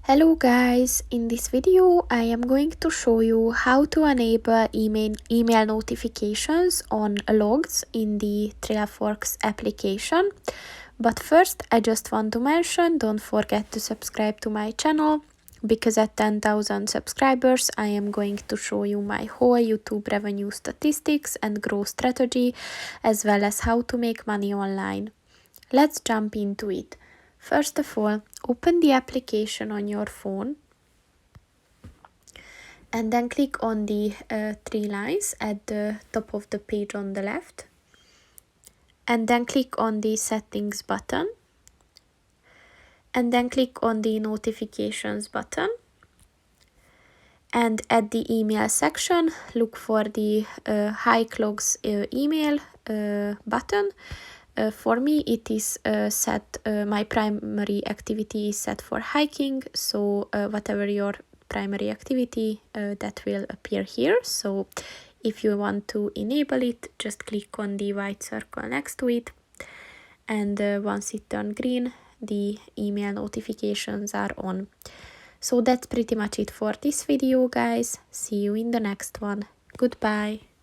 Hello guys, in this video I am going to show you how to enable email notifications on logs in the Trailforks application. But first I just want to mention, don't forget to subscribe to my channel, because at 10,000 subscribers I am going to show you my whole YouTube revenue statistics and growth strategy, as well as how to make money online. Let's jump into it. First of all, open the application on your phone and then click on the three lines at the top of the page on the left, and then click on the settings button, and then click on the notifications button, and at the email section look for the hike logs email button. For me it is set, my primary activity is set for hiking, so whatever your primary activity, that will appear here. So if you want to enable it, just click on the white circle next to it, and once it turns green, the email notifications are on. So that's pretty much it for this video, guys. See you in the next one. Goodbye.